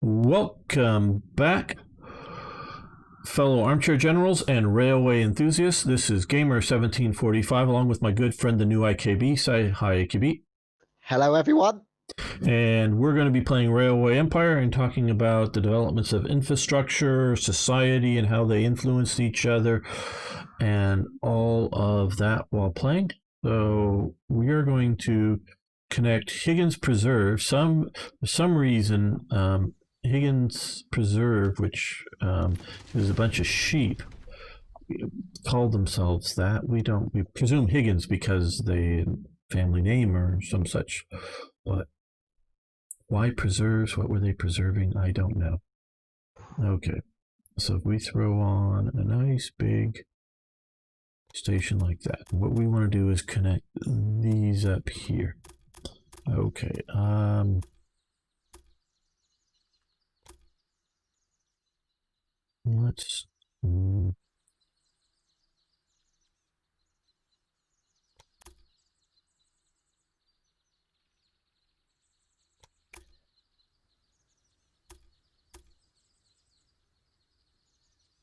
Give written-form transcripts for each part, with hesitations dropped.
Welcome back, fellow armchair generals and railway enthusiasts. This is Gamer1745, along with my good friend, the new IKB. Say hi, IKB. Hello, everyone. And we're going to be playing Railway Empire and talking about the developments of infrastructure, society, and how they influenced each other, and all of that while playing. So we are going to connect Higgins Preserve. For some reason, Higgins Preserve, which is a bunch of sheep, call themselves that. We presume Higgins because they family name or some such, but why preserves? What were they preserving? I don't know. Okay, so if we throw on a nice big station like that, what we want to do is connect these up here. Okay, let's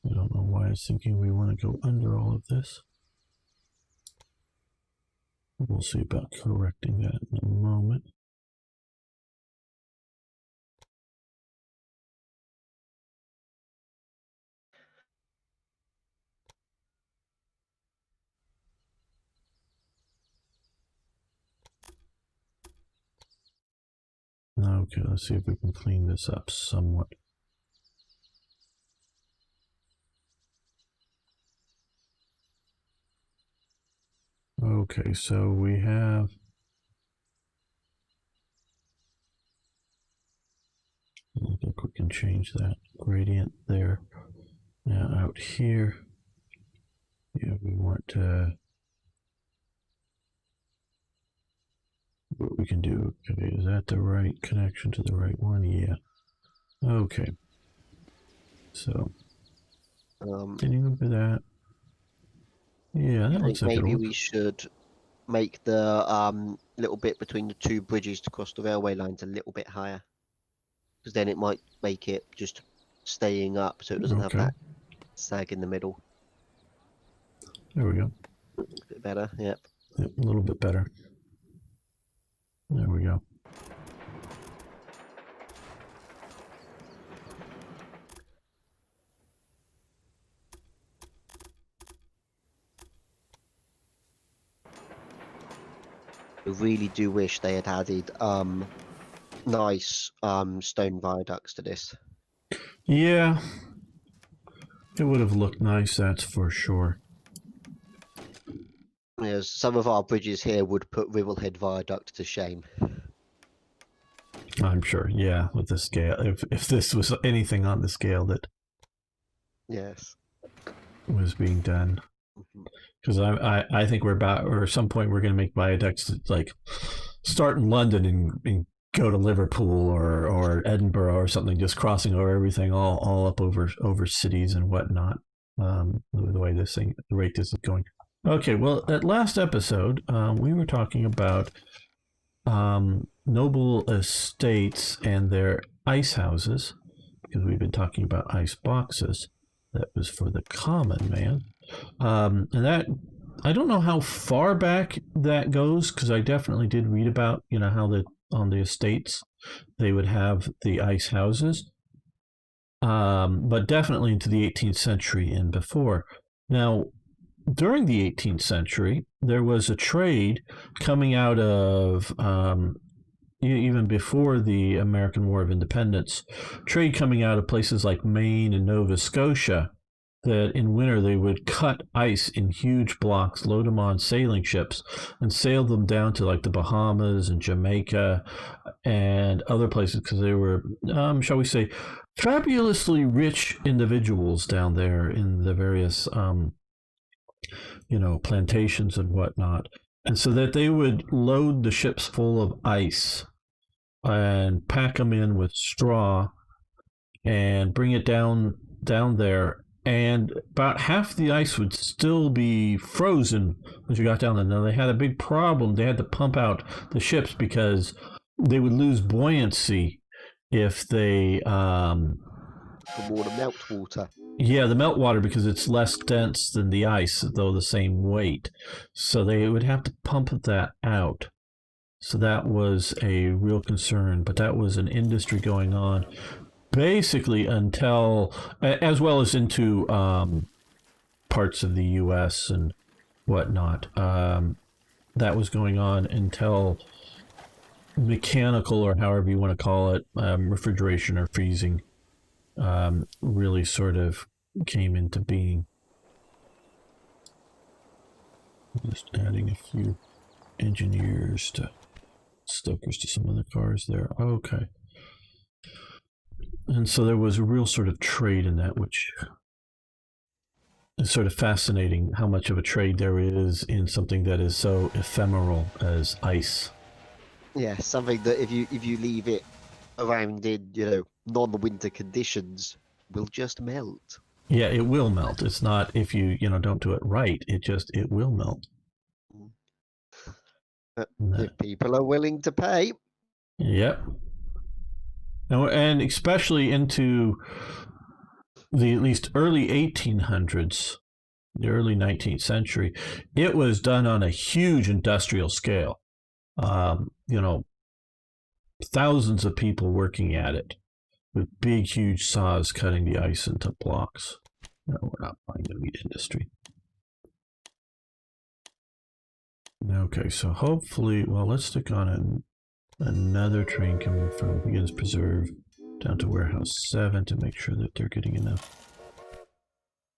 I don't know why I was thinking we want to go under all of this. We'll see about correcting that in a moment. Okay, let's see if we can clean this up somewhat. Okay, so we have I think we can change that gradient there. Now out here, yeah, we want to what we can do. Okay, is that the right connection to the right one? Yeah. Okay. So getting over that. Yeah, that looks like maybe we should make the little bit between the two bridges to cross the railway lines a little bit higher, because then it might make it just staying up, so it doesn't have that sag in the middle. There we go. A bit better, yep. A little bit better. There we go. I really do wish they had added nice stone viaducts to this. Yeah, it would have looked nice, that's for sure. Yes, some of our bridges here would put Ribblehead Viaduct to shame. I'm sure, yeah, with the scale. If this was anything on the scale that yes was being done. Because I think we're about, or at some point we're going to make viaducts that, like, start in London and go to Liverpool or Edinburgh or something, just crossing over everything all up over cities and whatnot. The way the rate this is going. Okay, well, at last episode, we were talking about noble estates and their ice houses, because we've been talking about ice boxes. That was for the common man. And that, I don't know how far back that goes, because I definitely did read about, how on the estates they would have the ice houses, but definitely into the 18th century and before. Now, during the 18th century, there was a trade coming out of even before the American War of Independence, trade coming out of places like Maine and Nova Scotia, that in winter they would cut ice in huge blocks, load them on sailing ships, and sail them down to like the Bahamas and Jamaica and other places, because they were, shall we say, fabulously rich individuals down there in the various, plantations and whatnot. And so that they would load the ships full of ice and pack them in with straw and bring it down there, and about half the ice would still be frozen as you got down there. Now, they had a big problem. They had to pump out the ships because they would lose buoyancy if they For more than meltwater. yeah, the meltwater, because it's less dense than the ice, though the same weight. So they would have to pump that out. So that was a real concern, but that was an industry going on basically until, as well as into parts of the U.S. and whatnot. That was going on until mechanical, or however you want to call it, refrigeration or freezing, really sort of came into being. Just adding a few stokers to some of the cars there. Okay. And so there was a real sort of trade in that, which is sort of fascinating how much of a trade there is in something that is so ephemeral as ice. Yeah, something that if you leave it around in non-winter conditions, will just melt. Yeah, it will melt. It's not, if you don't do it right, it will melt. If people are willing to pay. Yep. And especially into the at least early 1800s, the early 19th century, it was done on a huge industrial scale. Thousands of people working at it with big, huge saws cutting the ice into blocks. No, we're not buying the meat industry. Okay, so hopefully, well, let's stick on another train coming from Higgins Preserve down to Warehouse 7 to make sure that they're getting enough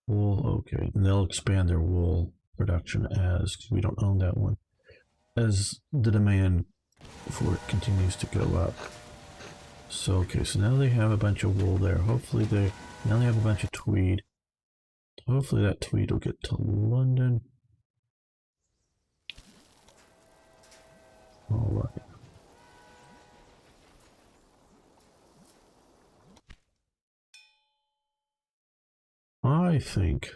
wool. Okay, and they'll expand their wool production because we don't own that one, as the demand for it continues to go up. So, okay, so now they have a bunch of wool there. Hopefully now they have a bunch of tweed. Hopefully that tweed will get to London. All right. I think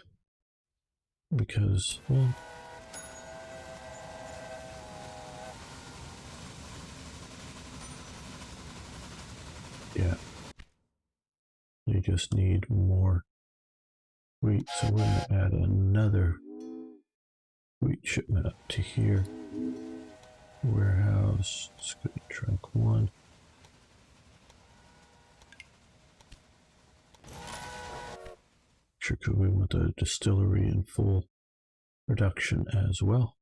because, well, yeah, they just need more wheat, so we're going to add another wheat shipment up to here. Warehouse, let's go to track 1. Sure, could we want the distillery in full production as well?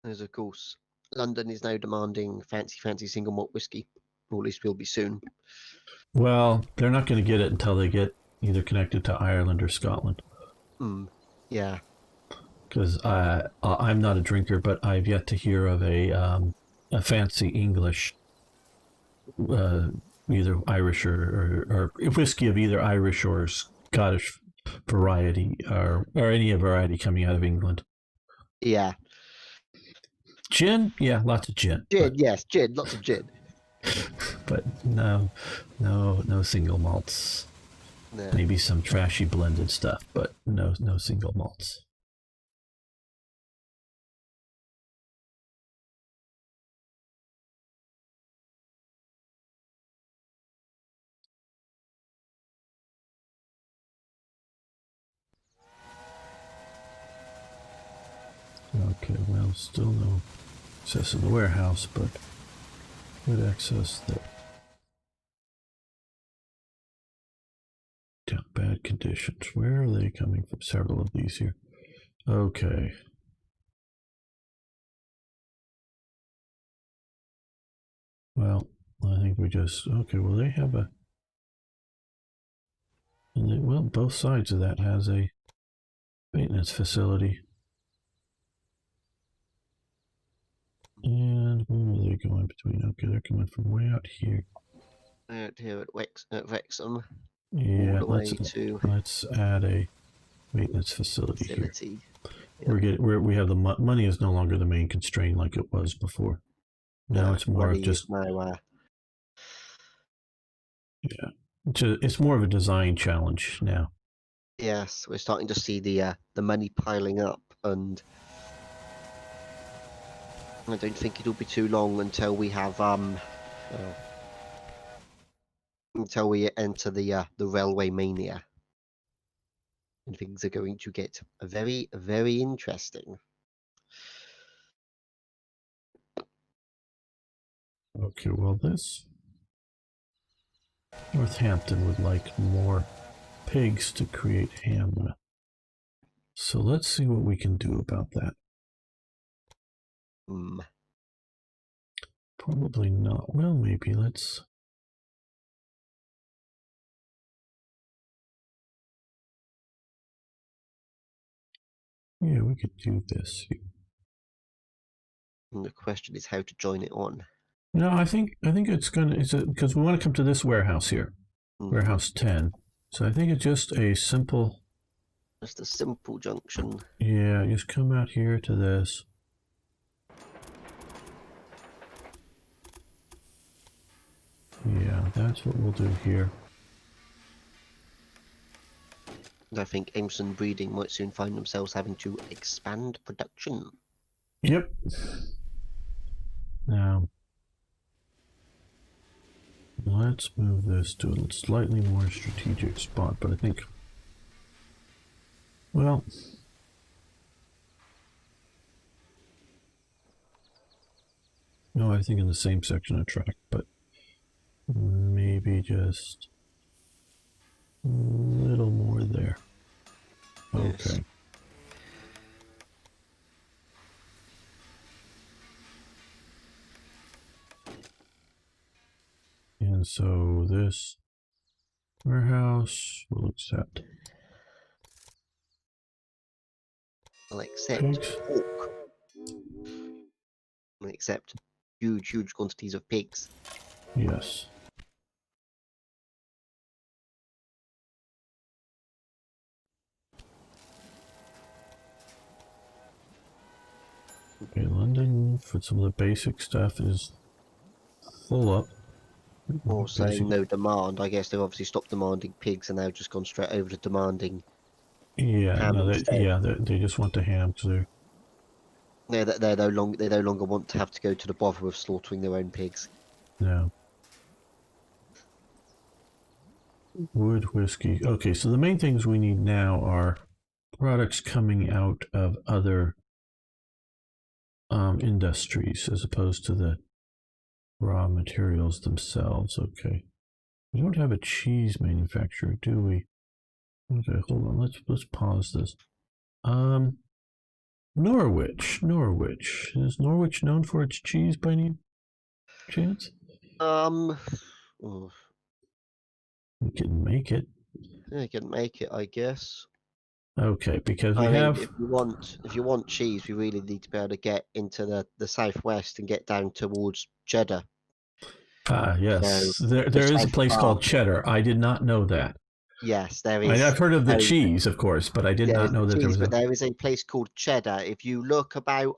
As of course, London is now demanding fancy single malt whiskey, or at least will be soon. Well, they're not going to get it until they get either connected to Ireland or Scotland. Yeah. Because I'm not a drinker, but I've yet to hear of a fancy English, either Irish or whiskey of either Irish or Scottish variety, or any variety coming out of England. Yeah. Gin? Yeah, lots of gin. Yes, gin, lots of gin. But no single malts. No. Maybe some trashy blended stuff, but no single malts. Okay, well, still no access in the warehouse, but good access there. Down bad conditions. Where are they coming from? Several of these here. Okay. Well, I think we just, okay, well, they have both sides of that has a maintenance facility. And where are they going between? Okay, they're coming from way out here. Out here at Wrexham. Yeah, let's add a maintenance facility here. Yep. We have the money is no longer the main constraint like it was before. Now it's more of just yeah, it's more of a design challenge now. Yes, we're starting to see the money piling up, and I don't think it'll be too long until we have well, until we enter the railway mania, and things are going to get very, very interesting. Okay, well, this Northampton would like more pigs to create ham. So let's see what we can do about that. Hmm. Probably not. Well, maybe let's. Yeah, we could do this. And the question is how to join it on. No, I think it's gonna. Is it because we want to come to this warehouse here, warehouse 10. So I think it's just a simple. Just a simple junction. Yeah, just come out here to this. Yeah, that's what we'll do here. And I think Aimson Breeding might soon find themselves having to expand production. Yep. Now, let's move this to a slightly more strategic spot, but I think, well, no, I think in the same section of track, but maybe just a little more there. Yes. Okay. And so this warehouse will accept I'll accept pigs. pork. I'll accept huge, huge quantities of pigs. Yes. Okay, London for some of the basic stuff is full up. Or saying Basic. no demand. I guess they've obviously stopped demanding pigs and now just gone straight over to demanding Yeah, ham no, instead. they just want the ham because They no longer want to have to go to the bother of slaughtering their own pigs. no. Wood, whiskey. Okay, so the main things we need now are products coming out of other industries as opposed to the raw materials themselves. Okay, we don't have a cheese manufacturer, do we? Okay, hold on. Let's pause this. Um, Norwich. Is Norwich known for its cheese by any chance? Oh, We can make it. I can make it, I guess. Okay, because we I mean, have. if you want cheese, we really need to be able to get into the southwest and get down towards Cheddar. Ah, So yes. the There is a South place Bar, called Cheddar. I did not know that. yes, there I've is. heard of the There is, cheese, of course, but I did there not is the know that there cheese, was but a. there is a place called Cheddar. If you look about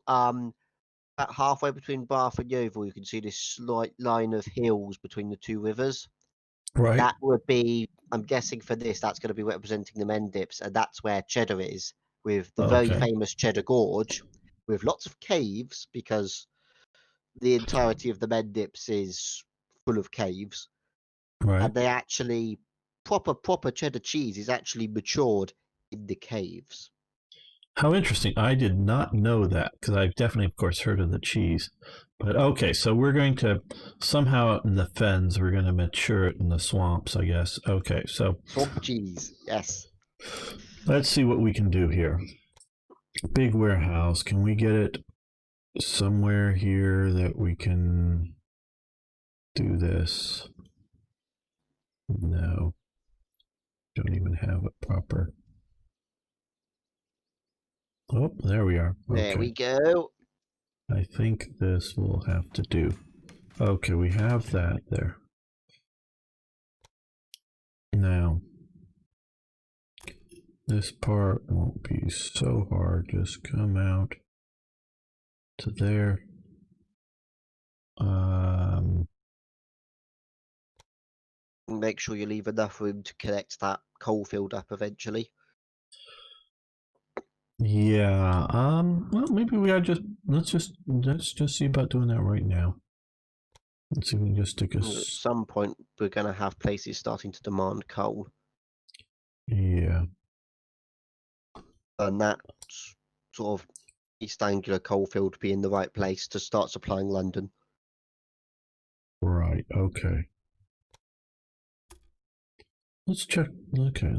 halfway between Bath and Yeovil, you can see this slight line of hills between the two rivers. Right. That would be, I'm guessing for this, that's going to be representing the Mendips, and that's where Cheddar is, with the very Okay. famous Cheddar Gorge, with lots of caves, because the entirety of the Mendips is full of caves, Right. and they actually proper cheddar cheese is actually matured in the caves. How interesting. I did not know that because I've definitely, of course, heard of the cheese. But okay, so we're going to somehow out in the fens, we're going to mature it in the swamps, I guess. Okay, so Swamp cheese, yes. let's see what we can do here. Big warehouse. Can we get it somewhere here that we can do this? No. Don't even have a proper. Oh, there we are. There Okay. we go. I think this will have to do. Okay, we have that there. Now, this part won't be so hard. Just come out to there. Make sure you leave enough room to connect that coal field up eventually. Yeah. Well, maybe we are just let's just see about doing that right now. Let's see if we can just stick At some point, we're going to have places starting to demand coal, Yeah. and that sort of East Anglia coalfield be in the right place to start supplying London. Right. Okay. Let's check. Okay.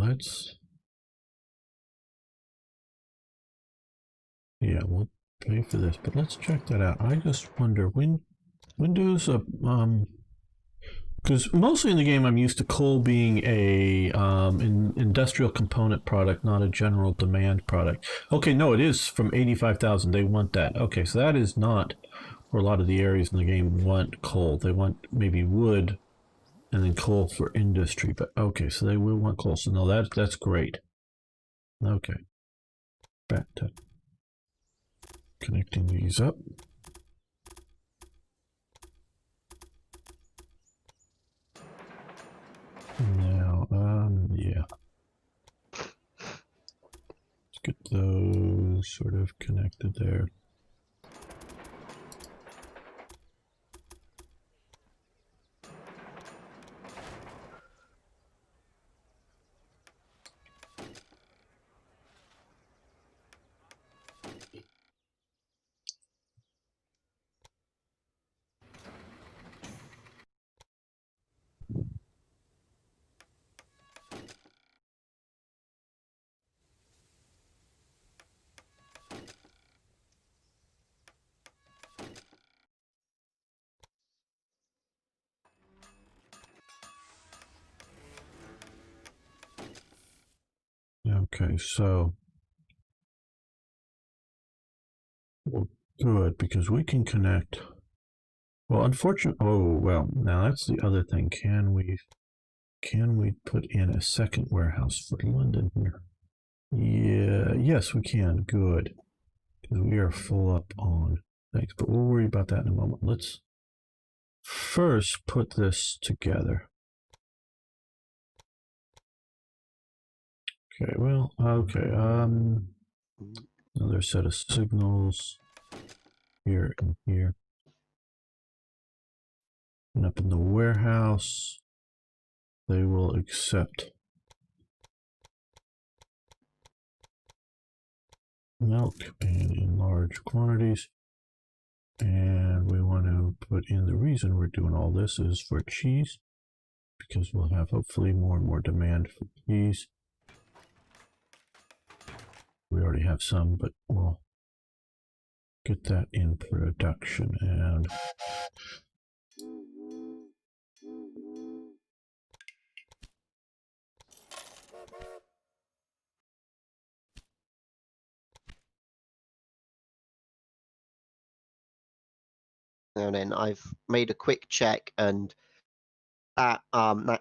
Yeah, we'll pay for this, but let's check that out. I just wonder when does because mostly in the game I'm used to coal being a industrial component product, not a general demand product. Okay, no, it is from 85,000. They want that. Okay, so that is not where a lot of the areas in the game want coal. They want maybe wood and then coal for industry. But okay, so they will want coal. So no, that's great. Okay, back to connecting these up. Now, yeah. Let's get those sort of connected there. Okay, so well, good because we can connect. Well, unfortunately, oh well. Now that's the other thing. Can we put in a second warehouse for London here? Yeah, yes, we can. Good, because we are full up on things. But we'll worry about that in a moment. Let's first put this together. Okay. Well. Okay. Another set of signals here and here. And up in the warehouse, they will accept milk in large quantities. And we want to put in the reason we're doing all this is for cheese, because we'll have hopefully more and more demand for cheese. We already have some, but we'll get that in production. And And then I've made a quick check, and that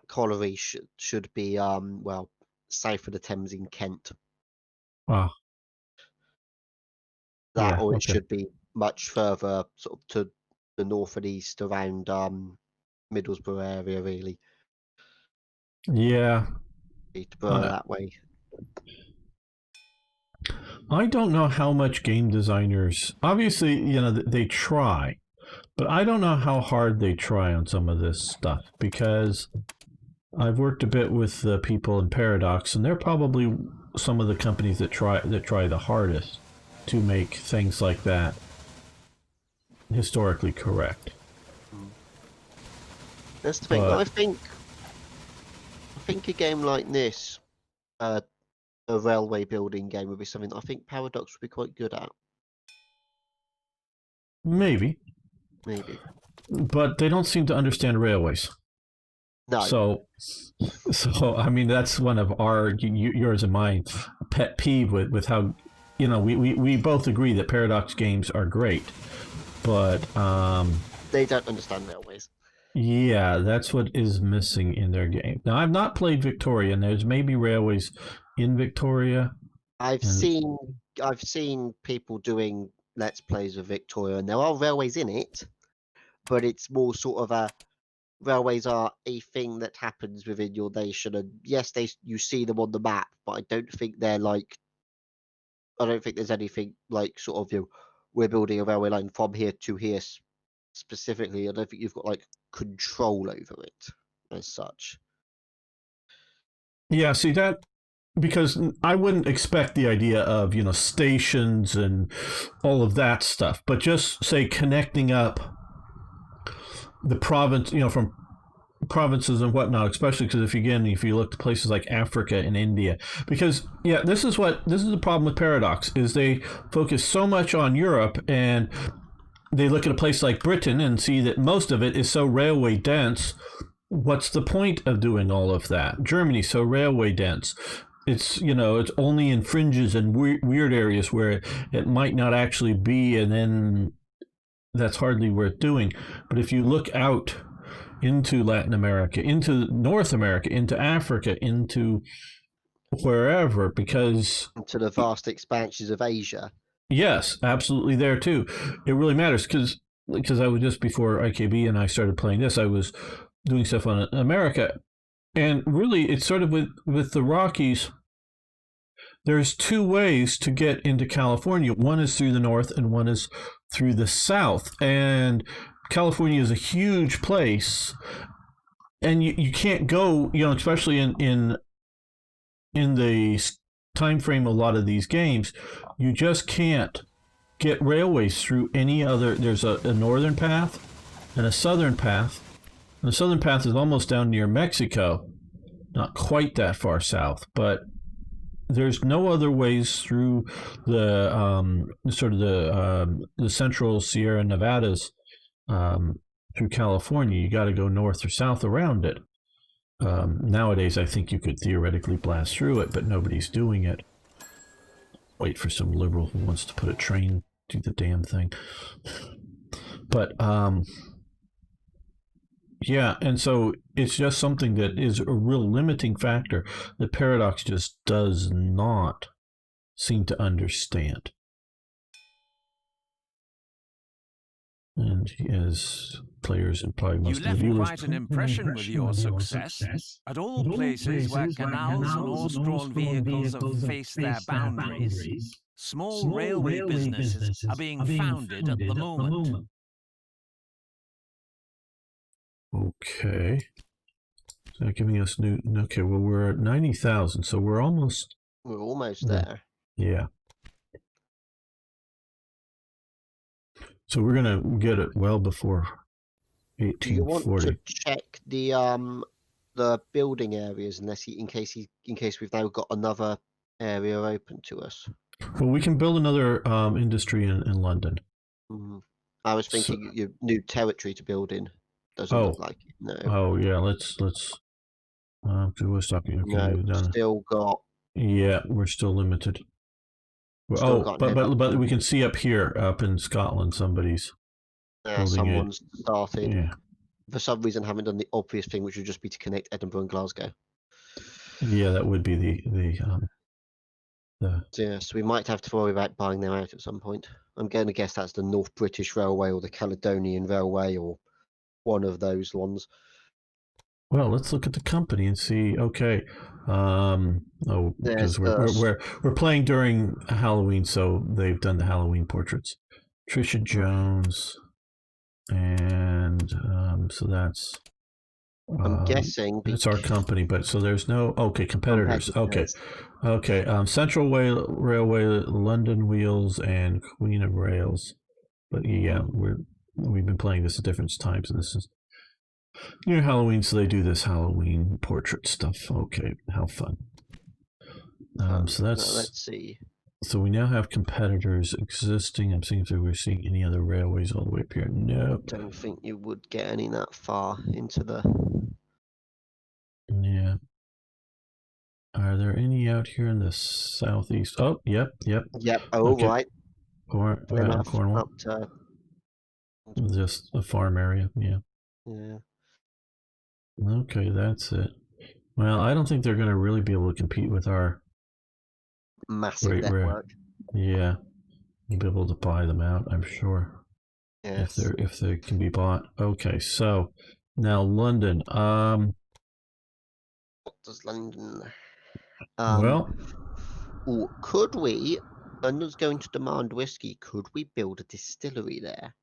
colliery should be well, south of the Thames in Kent. ah, That, yeah, or it okay, should be much further, sort of to the north and east around Middlesbrough area, really. yeah. Peterborough that way. I don't know how much game designers. Obviously, they try, but I don't know how hard they try on some of this stuff because I've worked a bit with the people in Paradox, and they're probably some of the companies that try the hardest to make things like that historically correct. That's the thing. But I think a game like this, a railway building game, would be something that I think Paradox would be quite good at. maybe, Maybe. but they don't seem to understand railways. No. So I mean, that's one of yours and mine pet peeve with how, we both agree that Paradox games are great, but They don't understand railways. yeah, that's what is missing in their game. Now, I've not played Victoria, and there's maybe railways in Victoria. I've seen people doing Let's Plays of Victoria, and there are railways in it, but it's more sort of a railways are a thing that happens within your nation, and yes, you see them on the map, but I don't think they're like I don't think there's anything like sort of we're building a railway line from here to here specifically. I don't think you've got like control over it as such. Yeah, see that, because I wouldn't expect the idea of, stations and all of that stuff, but just say connecting up the province, from provinces and whatnot, especially because if you look to places like Africa and India, because this is the problem with Paradox, is they focus so much on Europe, and they look at a place like Britain and see that most of it is so railway dense. What's the point of doing all of that? Germany, so railway dense. It's it's only in fringes and weird areas where it might not actually be, and then that's hardly worth doing. But if you look out into Latin America, into North America, into Africa, into wherever, because into the vast expanses of Asia. Yes, absolutely, there too. It really matters, because I was, just before IKB and I started playing this, I was doing stuff on America, and really it's sort of with the Rockies. There's two ways to get into California. One is through the north and one is through the south. And California is a huge place, and you can't go, especially in the time frame of a lot of these games, you just can't get railways through any other. There's a northern path and a southern path. And the southern path is almost down near Mexico, not quite that far south, but there's no other ways through the the central Sierra Nevadas through California. You got to go north or south around it. Nowadays, I think you could theoretically blast through it, but nobody's doing it. Wait for some liberal who wants to put a train through the damn thing. But yeah, and so it's just something that is a real limiting factor that Paradox just does not seem to understand. And as players and probably most You of the left viewers, quite an impression with your success. At all places where canals and horse-drawn vehicles have faced their boundaries, small railway businesses are being founded at the moment. Okay. Is that giving us new? Okay, well, we're at 90,000, so we're almost there. Yeah. So we're gonna get it well before 1840. Do you want to check the building areas in case we've now got another area open to us? Well, we can build another industry in London. Mm-hmm. I was thinking your new territory to build in doesn't look like it. No. Oh yeah, let's. What's talking? Okay, no, still got. Yeah, we're still limited. But we can see up here, up in Scotland, someone's started. Yeah. For some reason, haven't done the obvious thing, which would just be to connect Edinburgh and Glasgow. Yeah, that would be the. Yeah, so we might have to worry about buying them out at some point. I'm going to guess that's the North British Railway or the Caledonian Railway or one of those ones. Well, let's look at the company and see. Okay, because we're playing during Halloween, so they've done the Halloween portraits. Trisha Jones, and so that's. I'm guessing it's our company, but so there's no competitors. Okay. Central Railway, London Wheels, and Queen of Rails. But yeah, we've been playing this at different times, and this is near Halloween, so they do this Halloween portrait stuff. Okay, how fun. So that's. Let's see. So we now have competitors existing. I'm seeing if we're seeing any other railways all the way up here. No. I don't think you would get any that far into the. Yeah. Are there any out here in the southeast? Oh, yep. Oh, okay. Right. Cornwall. Up to... Just a farm area. Yeah. Yeah. Okay, that's it. Well, I don't think they're going to really be able to compete with our massive network. Yeah, you'll be able to buy them out, I'm sure. Yes. If they can be bought. Okay, so now London. What does London? Well, could we London's going to demand whiskey. Could we build a distillery there?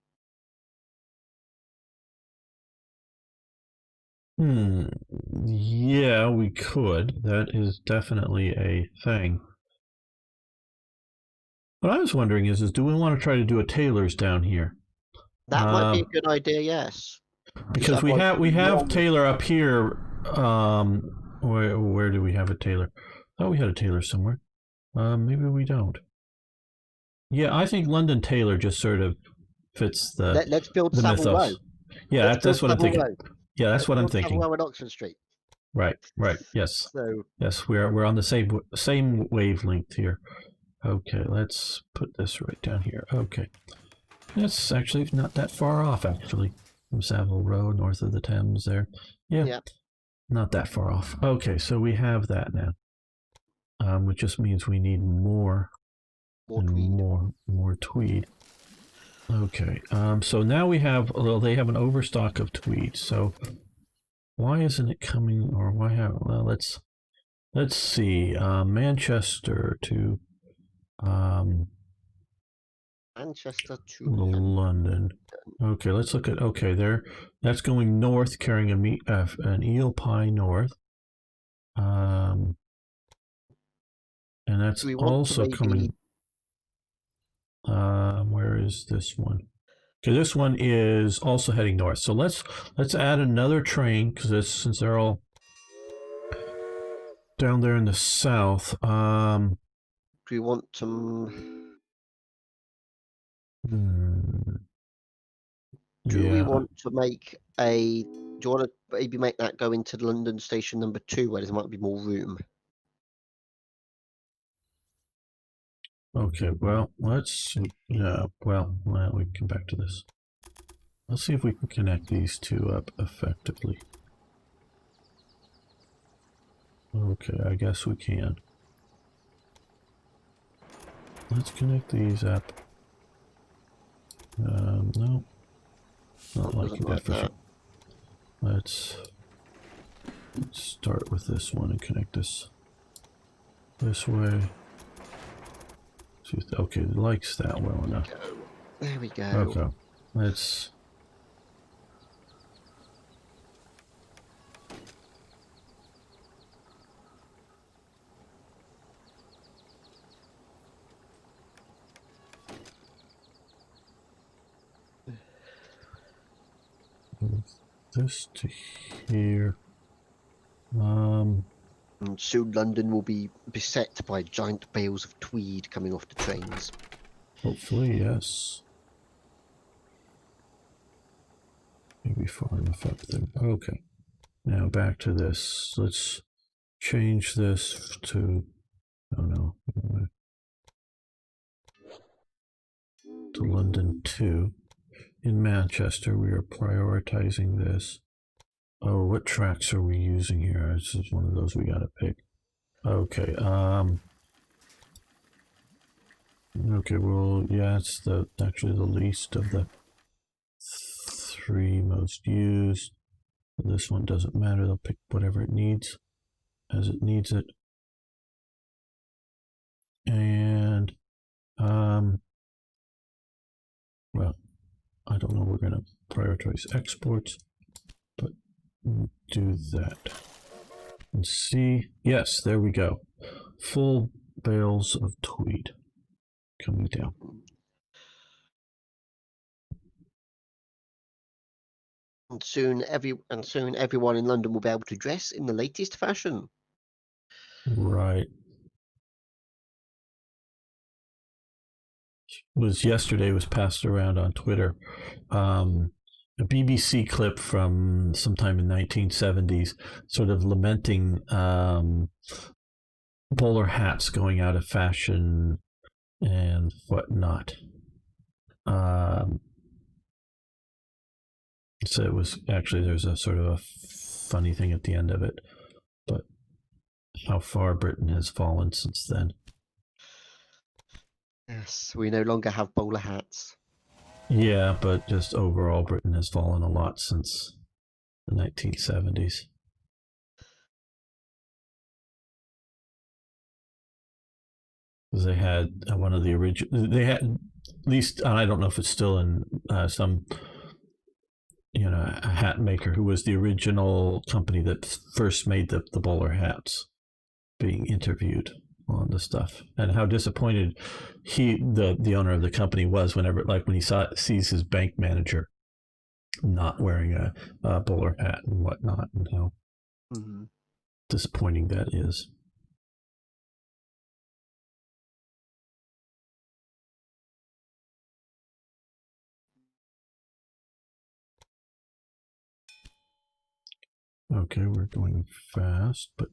Yeah, we could. That is definitely a thing. What I was wondering is do we want to try to do a Taylor's down here? That might be a good idea, yes. Because we have Taylor up here. Where do we have a Taylor? Oh, we had a Taylor somewhere. Maybe we don't. Yeah, I think London Taylor just sort of fits the Let's build the Savile mythos. Row. Yeah, that's what I'm thinking. Row. Yeah, that's what I'm Savile thinking. Row and Oxford Street. Right. Yes. So yes, we're on the same wavelength here. Okay, let's put this right down here. Okay, that's actually not that far off, actually, from Savile Row, north of the Thames. There, yeah, not that far off. Okay, so we have that now, which just means we need more tweed. Okay, so now we have. Well, they have an overstock of tweed. So why isn't it coming? Or why have? Well, let's see. Manchester to. Manchester to London. Okay, let's look at. Okay, there. That's going north, carrying an eel pie north. And that's also coming. Where is this one? Okay, this one is also heading north. So let's add another train because since they're all down there in the south. Do we want some? Do we want to make a? Do you want to maybe make that go into London Station number 2, where there might be more room? Okay, well, let's. Yeah, well, we can come back to this. Let's see if we can connect these two up effectively. Okay, I guess we can. Let's connect these up. No. Not liking that for sure. Let's start with this one and connect this way. Okay, it likes that well enough. There we go. Okay, let's. This to here. And soon London will be beset by giant bales of tweed coming off the trains. Hopefully, yes. Maybe far enough up there. Okay. Now back to this. Let's change this to. Oh no. To London 2. In Manchester, we are prioritizing this. Oh, what tracks are we using here? This is one of those we gotta pick. Okay, okay, well, yeah, it's actually the least of the 3 most used. This one doesn't matter, they'll pick whatever it needs as it needs it. And, well, I don't know, we're gonna prioritize exports, but do that. And see, yes, there we go. Full bales of tweed coming down. And soon everyone in London will be able to dress in the latest fashion. Right. Yesterday was passed around on Twitter. A BBC clip from sometime in 1970s, sort of lamenting bowler hats going out of fashion and whatnot. So it was actually, there's a sort of a funny thing at the end of it, but how far Britain has fallen since then. Yes, we no longer have bowler hats. Yeah, but just overall, Britain has fallen a lot since the 1970s. because they had one of the original. They had at least, I don't know if it's still in some, a hat maker who was the original company that first made the bowler hats, being interviewed on the stuff, and how disappointed the owner of the company was whenever, like, when he sees his bank manager not wearing a bowler hat and whatnot, and how disappointing that is. Okay, we're going fast, but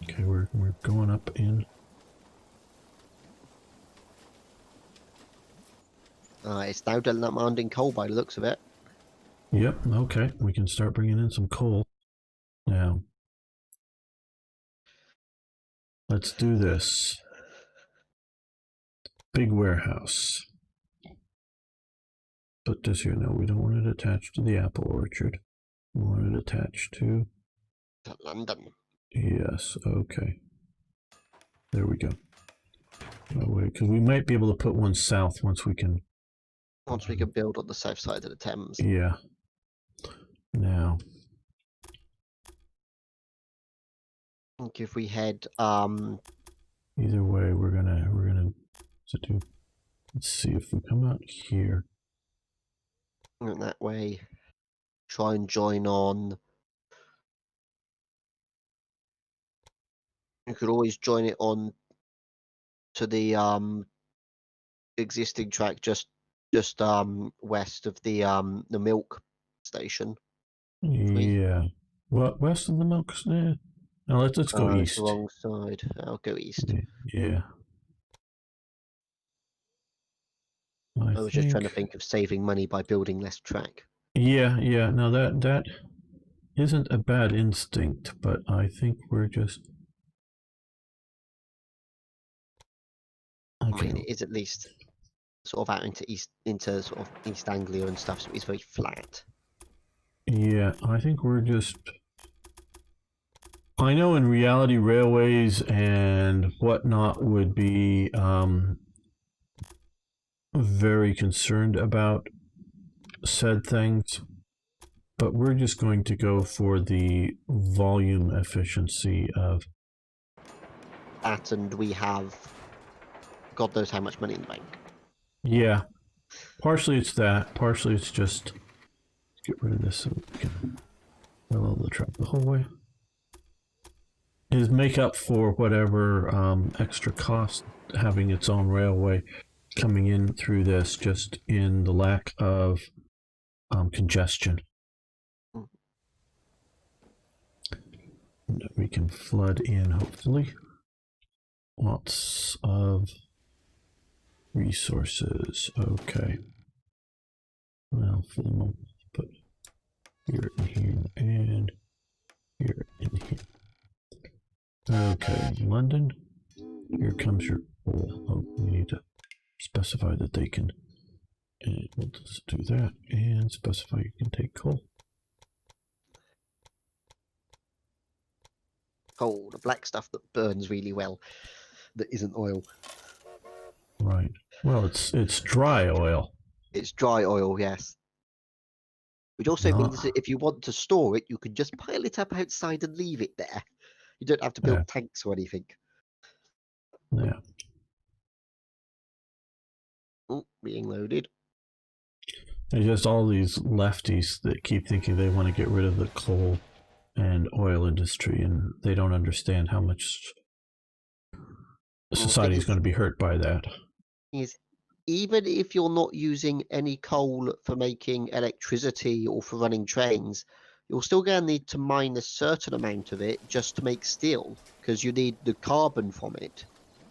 okay, we're going up in. It's now demanding coal by the looks of it. Yep. Okay, we can start bringing in some coal now. Let's do this. Big warehouse. Put this here. No, we don't want it attached to the apple orchard. We want it attached to London. Yes. Okay. There we go. Oh, wait, because we might be able to put one south once we can. Once we can build on the south side of the Thames. Yeah. Now. I think if we head Either way, we're gonna do. Let's see if we come out here. that way, try and join on. You could always join it on to the existing track just west of the milk station. Yeah. What, west of the milk? Yeah. No, let's go east. The wrong side. I'll go east. Yeah. I was just trying to think of saving money by building less track. Yeah. No, that isn't a bad instinct, but I think we're just. Okay. I mean, it is at least sort of out into sort of East Anglia and stuff, so it's very flat. Yeah, I think we're just. I know in reality, railways and whatnot would be very concerned about said things, but we're just going to go for the volume efficiency of That, and we have God knows how much money in the bank. Yeah, partially it's that, partially it's just get rid of this so we can parallel the track the whole way. Is make up for whatever extra cost having its own railway coming in through this, just in the lack of congestion. We can flood in, hopefully. Lots of resources. Okay. Well, for the moment, put here in here and here in here. Okay, London. Here comes your coal. Oh, we need to specify that they can. And we'll just do that and specify you can take coal. Coal, the black stuff that burns really well, that isn't oil. Right. Well, it's dry oil. It's dry oil, yes. Which also means that if you want to store it, you can just pile it up outside and leave it there. You don't have to build tanks or anything. Yeah. Oh, being loaded. There's just all these lefties that keep thinking they want to get rid of the coal and oil industry, and they don't understand how much society is going to be hurt by that. Is even if you're not using any coal for making electricity or for running trains, you're still going to need to mine a certain amount of it just to make steel, because you need the carbon from it.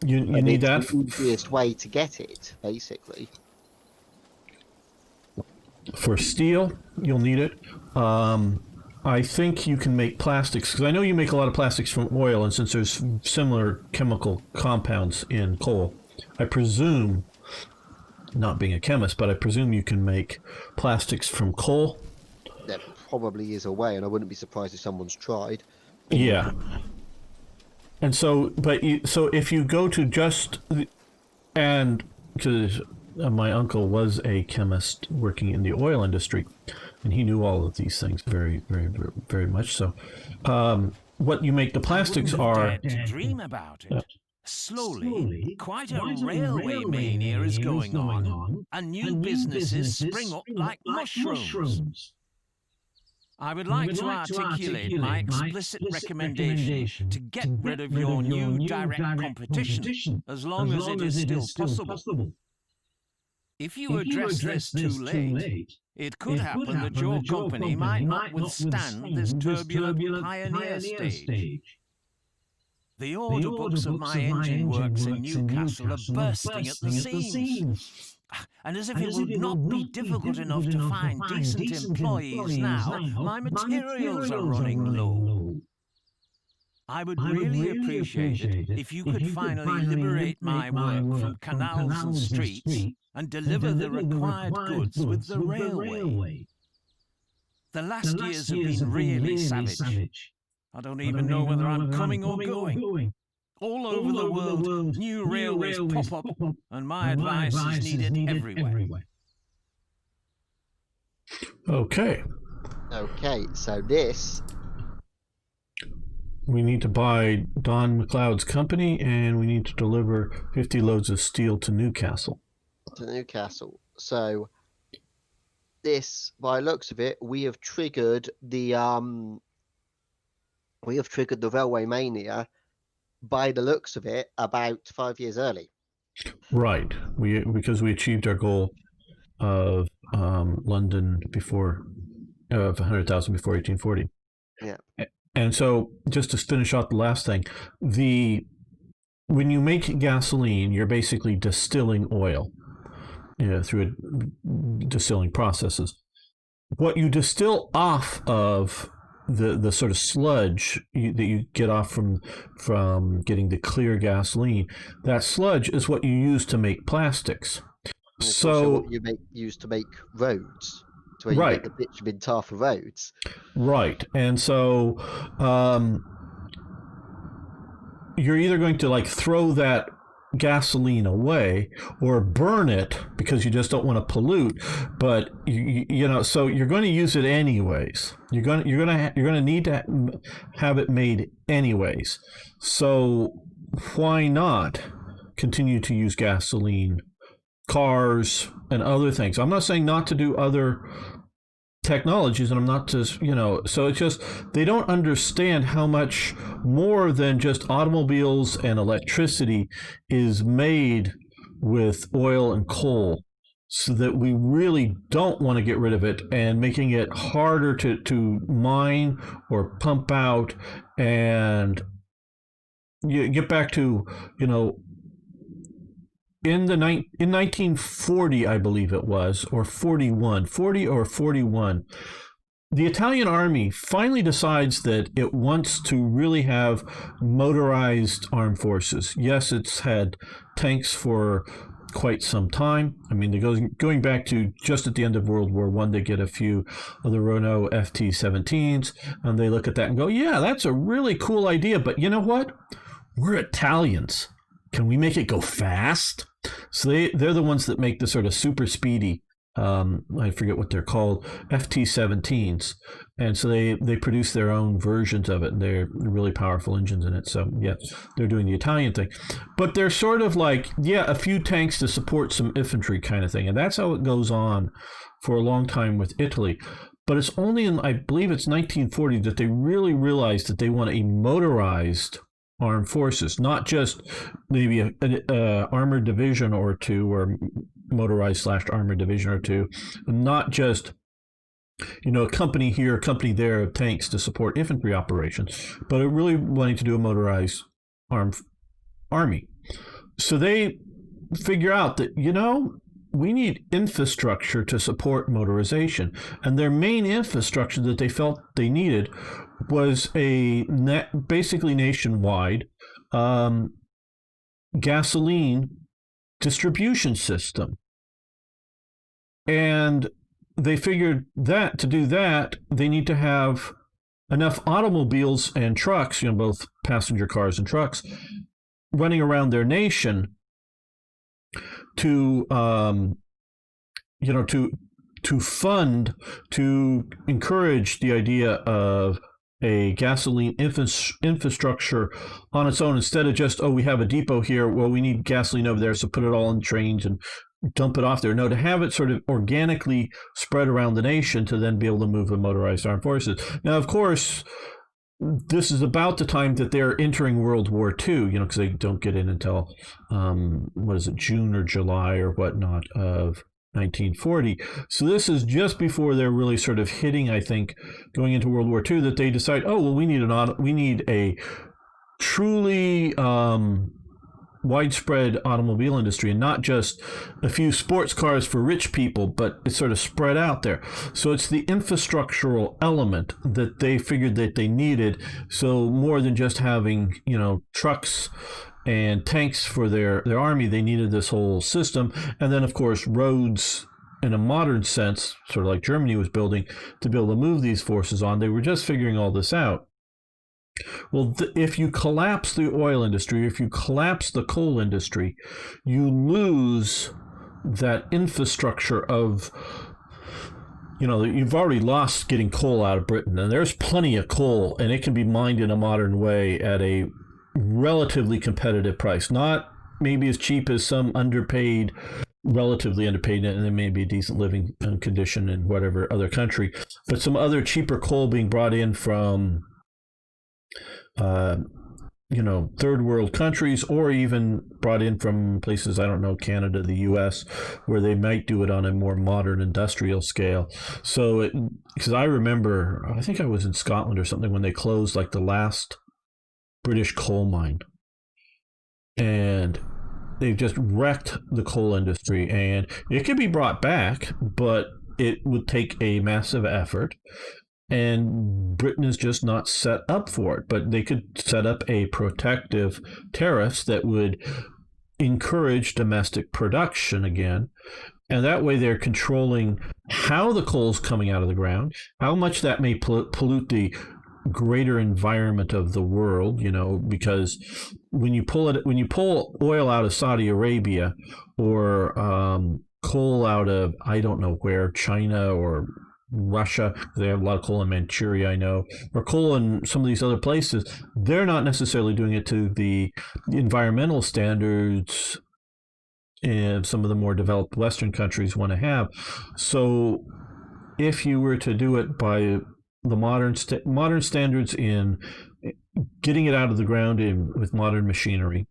You need that. The easiest way to get it, basically. For steel, you'll need it. I think you can make plastics, because I know you make a lot of plastics from oil, and since there's similar chemical compounds in coal, I presume, not being a chemist, but I presume you can make plastics from coal. There probably is a way, and I wouldn't be surprised if someone's tried. Yeah. And so, so if you go to and because my uncle was a chemist working in the oil industry, and he knew all of these things very, very, very, very much so. What you make the plastics are. To dream about it. Slowly, quite a railway mania is going on, and new businesses spring up like mushrooms. I would like to articulate my explicit recommendation to get rid of your new direct competition, as long as it is still possible. If you address this too late, it could happen that your company might not withstand this turbulent pioneer stage. The order books of my engine works in Newcastle are bursting at the seams. And as if it would not be difficult enough to find decent employees now, my materials are running low. I would really appreciate it if you could finally liberate my work from canals and streets and deliver the required goods with the railway. The last years have been really savage. I don't even know whether I'm coming or going. All over the world, new railways pop up, and my advice is needed everywhere. Okay. Okay, so this... We need to buy Don McLeod's company, and we need to deliver 50 loads of steel to Newcastle. So this, by the looks of it, we have triggered the railway mania, by the looks of it, about 5 years early. Right. Because we achieved our goal of London before of 100,000 before 1840. Yeah. And so, just to finish off the last thing, when you make gasoline, you're basically distilling oil, through distilling processes. What you distill off of the sort of sludge that you get off from getting the clear gasoline, that sludge is what you use to make plastics. So what you use to make roads. So where you get the bitumen tar for roads. Right. And so you're either going to throw that gasoline away or burn it because you just don't want to pollute, but so you're going to use it anyways. You're going to need to have it made anyways. So why not continue to use gasoline, cars, and other things? I'm not saying not to do other technologies, and I'm not just, so it's just they don't understand how much more than just automobiles and electricity is made with oil and coal, so that we really don't want to get rid of it and making it harder to mine or pump out. And you get back to, in 1940, I believe it was, or 40 or 41, the Italian army finally decides that it wants to really have motorized armed forces. Yes, it's had tanks for quite some time. I mean, going back to just at the end of World War I, they get a few of the Renault FT-17s, and they look at that and go, yeah, that's a really cool idea, but you know what? We're Italians. Can we make it go fast? So they're the ones that make the sort of super speedy, I forget what they're called, FT-17s. And so they produce their own versions of it, and they're really powerful engines in it. So yeah, they're doing the Italian thing. But they're sort of a few tanks to support some infantry kind of thing. And that's how it goes on for a long time with Italy. But it's only in, I believe it's 1940, that they really realized that they want a motorized armed forces, not just maybe a armored division or two, or motorized / armored division or two, not just a company here, a company there of tanks to support infantry operations, but really wanting to do a motorized armed army. So they figure out that we need infrastructure to support motorization, and their main infrastructure that they felt they needed was a basically nationwide gasoline distribution system. And they figured that to do that, they need to have enough automobiles and trucks, both passenger cars and trucks, running around their nation to fund, to encourage the idea of a gasoline infrastructure on its own, instead of just, we have a depot here, well, we need gasoline over there, so put it all in trains and dump it off there. No, to have it sort of organically spread around the nation to then be able to move the motorized armed forces. Now, of course, this is about the time that they're entering World War II, because they don't get in until, June or July or whatnot of 1940. So this is just before they're really sort of hitting, I think, going into World War II, that they decide, we need a truly widespread automobile industry, and not just a few sports cars for rich people, but it's sort of spread out there. So it's the infrastructural element that they figured that they needed. So more than just having, trucks and tanks for their army, they needed this whole system. And then, of course, roads in a modern sense, sort of like Germany was building, to be able to move these forces on. They were just figuring all this out. Well, if you collapse the oil industry, if you collapse the coal industry, you lose that infrastructure of, you've already lost getting coal out of Britain, and there's plenty of coal, and it can be mined in a modern way at a relatively competitive price. Not maybe as cheap as some relatively underpaid, and then maybe a decent living condition in whatever other country, but some other cheaper coal being brought in from third world countries, or even brought in from places, Canada, the US, where they might do it on a more modern industrial scale. So because I remember, I think I was in Scotland or something when they closed like the last British coal mine, and they've just wrecked the coal industry. And it could be brought back, but it would take a massive effort, and Britain is just not set up for it. But they could set up a protective tariffs that would encourage domestic production again, and that way they're controlling how the coal's coming out of the ground, how much that may pollute the greater environment of the world, because when you pull oil out of Saudi Arabia, or coal out of, I don't know where, China or Russia, they have a lot of coal in Manchuria, I know, or coal in some of these other places, they're not necessarily doing it to the environmental standards some of the more developed Western countries want to have. So if you were to do it by the modern standards in getting it out of the ground with modern machinery,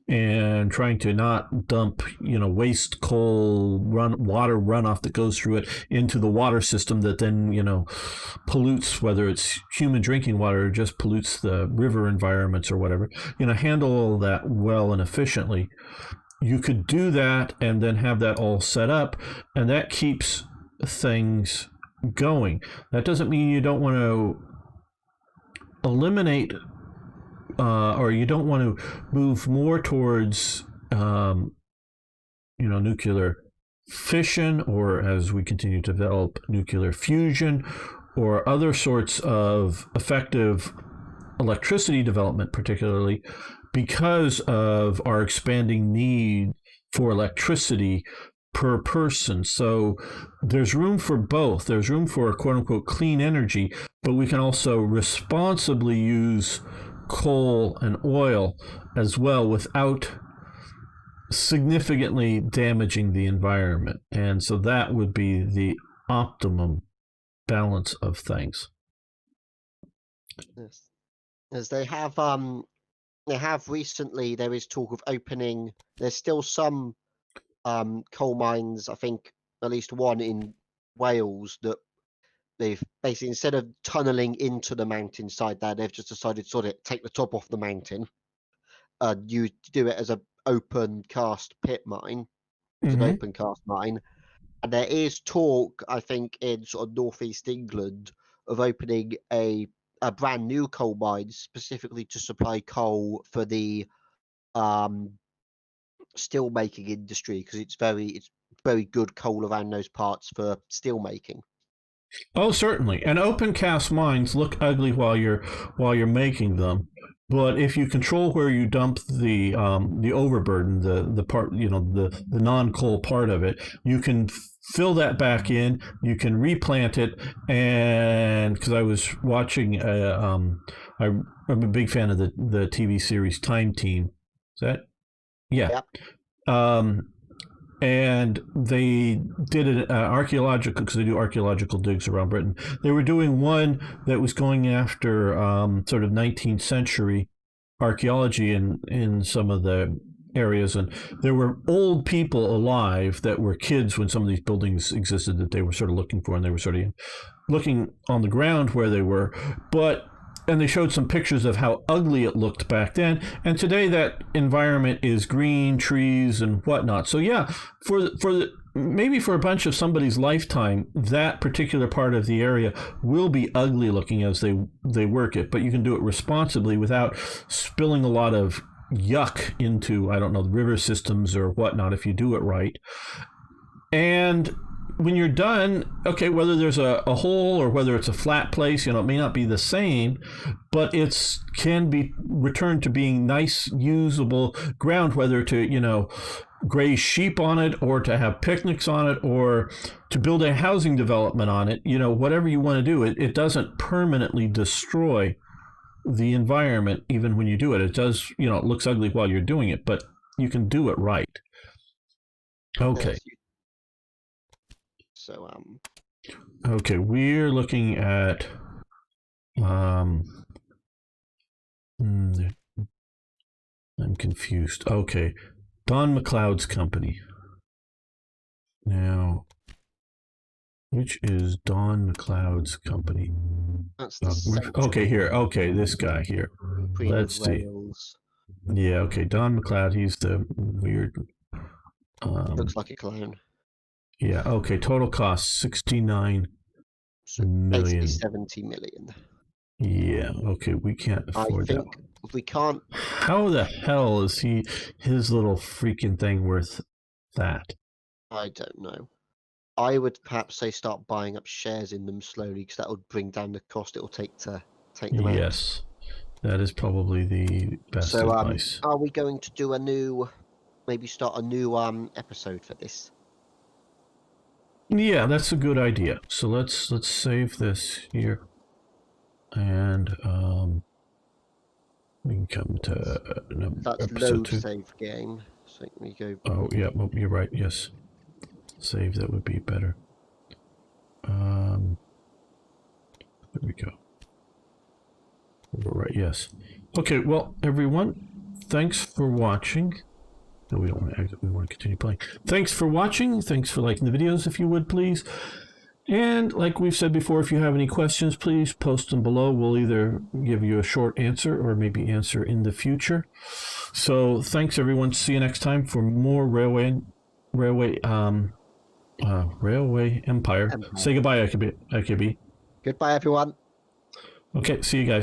and trying to not dump, waste coal, water runoff that goes through it into the water system that then, pollutes, whether it's human drinking water or just pollutes the river environments or whatever, handle all that well and efficiently. You could do that and then have that all set up, and that keeps things going. That doesn't mean you don't want to eliminate or you don't want to move more towards nuclear fission, or as we continue to develop, nuclear fusion, or other sorts of effective electricity development, particularly because of our expanding need for electricity per person. So there's room for both. There's room for quote unquote clean energy, but we can also responsibly use coal and oil as well without significantly damaging the environment. And so that would be the optimum balance of things. Yes. As they have recently, there is talk of opening, there's still some coal mines, I think at least one in Wales, that they've basically, instead of tunneling into the mountainside there, they've just decided to sort of take the top off the mountain. You do it as an open cast pit mine. It's an open cast mine. And there is talk, I think, in sort of northeast England of opening a brand new coal mine specifically to supply coal for the steel making industry, because it's very good coal around those parts for steel making. Oh, certainly. And open cast mines look ugly while you're making them. But if you control where you dump the overburden, the part, the non-coal part of it, you can fill that back in. You can replant it, and because I was watching, I'm a big fan of the TV series Time Team. Is that? Yeah. Yep. And they did an archaeological, because they do archaeological digs around Britain. They were doing one that was going after sort of 19th century archaeology in some of the areas, and there were old people alive that were kids when some of these buildings existed that they were sort of looking for, and they were sort of looking on the ground where they were, and they showed some pictures of how ugly it looked back then. And today that environment is green, trees, and whatnot. So yeah, maybe for a bunch of somebody's lifetime, that particular part of the area will be ugly looking as they work it. But you can do it responsibly without spilling a lot of yuck into, I don't know, the river systems or whatnot if you do it right. And when you're done, okay, whether there's a hole or whether it's a flat place, it may not be the same, but it can be returned to being nice, usable ground, whether to, graze sheep on it or to have picnics on it or to build a housing development on it, whatever you want to do. It doesn't permanently destroy the environment even when you do it. It does, it looks ugly while you're doing it, but you can do it right. Okay. So Okay, we're looking at I'm confused. Okay, Don McLeod's company. Now, which is Don McLeod's company? that's the okay, here. Okay, this guy here. Let's see. Yeah, okay, Don McLeod. He's the weird. Looks like a clown. Yeah. Okay. Total cost $69 million. Basically 70 million. Yeah. Okay. We can't afford that. If we can't. How the hell is his little freaking thing worth that? I don't know. I would perhaps say start buying up shares in them slowly, because that would bring down the cost it will take to take them out. Yes, that is probably the best advice. Are we going to do maybe start a new episode for this? Yeah, that's a good idea. So let's save this here, and we can come to that's episode load 2. Save game. So we go. Oh yeah, well, you're right. Yes, save, that would be better. There we go. We're right. Yes. Okay. Well, everyone, thanks for watching. No, we don't want to exit. We want to continue playing. Thanks for watching. Thanks for liking the videos, if you would, please. And like we've said before, if you have any questions, please post them below. We'll either give you a short answer or maybe answer in the future. So thanks, everyone. See you next time for more Railway Empire. Say goodbye, IKB. Goodbye, everyone. Okay, see you guys.